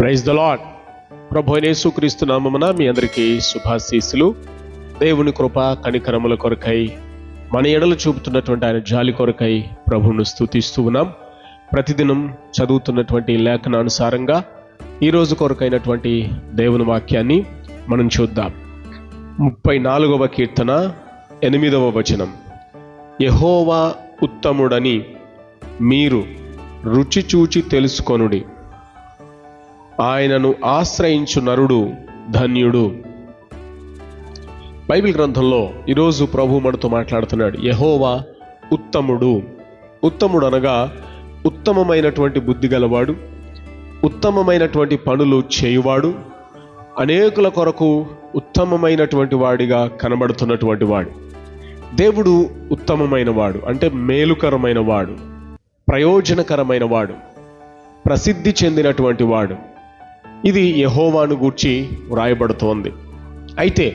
Praise the lord. ప్రభు అయిన యేసుక్రీస్తు నామమున మీ అందరికీ శుభాశీస్సులు. దేవుని కృప కనికరముల కొరకై మన ఎడలు చూపుతున్నటువంటి ఆయన జాలి కొరకై ప్రభువును స్తుతిస్తూ ఉన్నాం. ప్రతిదినం చదువుతున్నటువంటి లేఖనానుసారంగా ఈరోజు కొరకైనటువంటి దేవుని వాక్యాన్ని మనం చూద్దాం. 34వ కీర్తన 8వ వచనం. యెహోవా ఉత్తముడని మీరు రుచి చూచి తెలుసుకొనుడి, ఆయనను ఆశ్రయించు నరుడు ధన్యుడు. బైబిల్ గ్రంథంలో ఈరోజు ప్రభు మనతో మాట్లాడుతున్నాడు. యెహోవా ఉత్తముడు. ఉత్తముడు అనగా ఉత్తమమైనటువంటి బుద్ధి గలవాడు, ఉత్తమమైనటువంటి పనులు చేయువాడు, అనేకుల కొరకు ఉత్తమమైనటువంటి వాడిగా కనబడుతున్నటువంటి వాడు. దేవుడు ఉత్తమమైన వాడు అంటే మేలుకరమైన వాడు, ప్రయోజనకరమైన వాడు, ప్రసిద్ధి చెందినటువంటి వాడు. ఇది యెహోవాను గూర్చి వ్రాయబడుతోంది. అయితే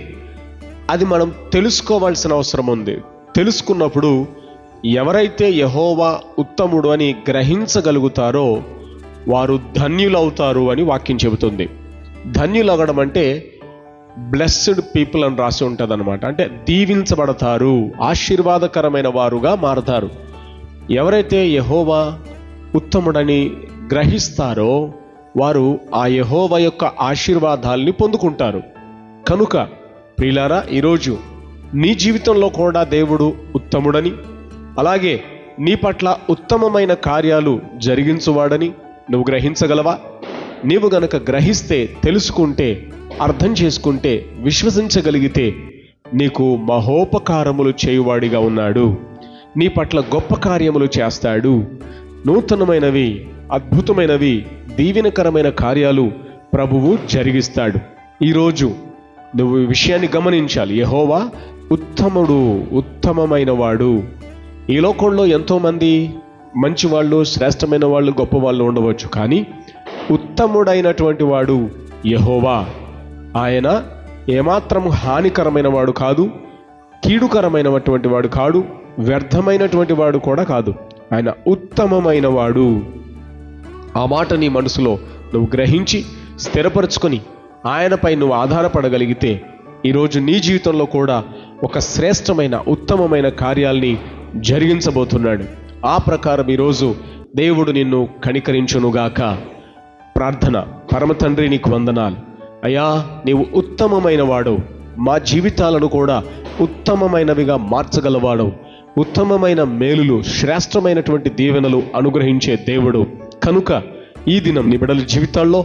అది మనం తెలుసుకోవాల్సిన అవసరం ఉంది. తెలుసుకున్నప్పుడు ఎవరైతే యెహోవా ఉత్తముడు అని గ్రహించగలుగుతారో వారు ధన్యులవుతారు అని వాక్యం చెబుతుంది. ధన్యులవడం అంటే బ్లెస్డ్ పీపుల్ అని రాసి ఉంటుంది అనమాట. అంటే దీవించబడతారు, ఆశీర్వాదకరమైన వారుగా మారతారు. ఎవరైతే యెహోవా ఉత్తముడని గ్రహిస్తారో వారు ఆ యెహోవా యొక్క ఆశీర్వాదాల్ని పొందుకుంటారు. కనుక ప్రియులారా, ఈరోజు నీ జీవితంలో కూడా దేవుడు ఉత్తముడని, అలాగే నీ పట్ల ఉత్తమమైన కార్యాలు జరిగించువాడని నువ్వు గ్రహించగలవా? నీవు గనక గ్రహిస్తే, తెలుసుకుంటే, అర్థం చేసుకుంటే, విశ్వసించగలిగితే నీకు మహోపకారములు చేయువాడిగా ఉన్నాడు. నీ పట్ల గొప్ప కార్యములు చేస్తాడు. నూతనమైనవి, అద్భుతమైనవి, దీవెనకరమైన కార్యాలు ప్రభువు జరిగిస్తాడు. ఈరోజు నువ్వు ఈ విషయాన్ని గమనించాలి. యెహోవా ఉత్తముడు, ఉత్తమమైన వాడు. ఈ లోకంలో ఎంతోమంది మంచి వాళ్ళు, శ్రేష్టమైన వాళ్ళు, గొప్ప వాళ్ళు ఉండవచ్చు. కానీ ఉత్తముడైనటువంటి వాడు యెహోవా. ఆయన ఏమాత్రం హానికరమైన వాడు కాదు, కీడుకరమైనటువంటి వాడు కాదు, వ్యర్థమైనటువంటి వాడు కూడా కాదు. ఆయన ఉత్తమమైన వాడు. ఆ మాట నీ మనసులో నువ్వు గ్రహించి స్థిరపరచుకొని ఆయనపై నువ్వు ఆధారపడగలిగితే ఈరోజు నీ జీవితంలో కూడా ఒక శ్రేష్టమైన, ఉత్తమమైన కార్యాల్ని జరిగించబోతున్నాడు. ఆ ప్రకారం ఈరోజు దేవుడు నిన్ను కనికరించునుగాక. ప్రార్థన. పరమ తండ్రి, నీకు వందనాలు అయ్యా. నీవు ఉత్తమమైన వాడు, మా జీవితాలను కూడా ఉత్తమమైనవిగా మార్చగలవాడు. ఉత్తమమైన మేలులు, శ్రేష్టమైనటువంటి దీవెనలు అనుగ్రహించే దేవుడు. కనుక ఈ దినం నీ బిడ్డల జీవితాల్లో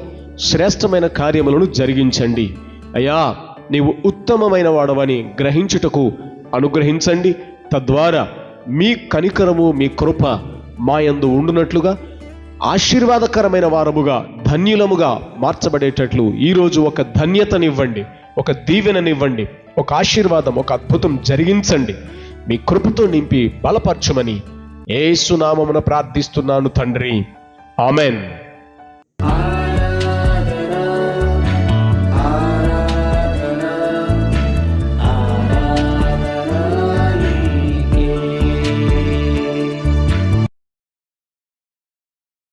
శ్రేష్టమైన కార్యములను జరిగించండి అయ్యా. నీవు ఉత్తమమైన వాడవని గ్రహించుటకు అనుగ్రహించండి. తద్వారా మీ కనికరము, మీ కృప మా యందు ఉండునట్లుగా, ఆశీర్వాదకరమైన వారముగా, ధన్యులముగా మార్చబడేటట్లు ఈరోజు ఒక ధన్యతనివ్వండి, ఒక దీవెననివ్వండి, ఒక ఆశీర్వాదం, ఒక అద్భుతం జరిగించండి. మీ కృపతో నింపి బలపరచమని యేసు నామమున ప్రార్థిస్తున్నాను తండ్రి. ఆమెన్.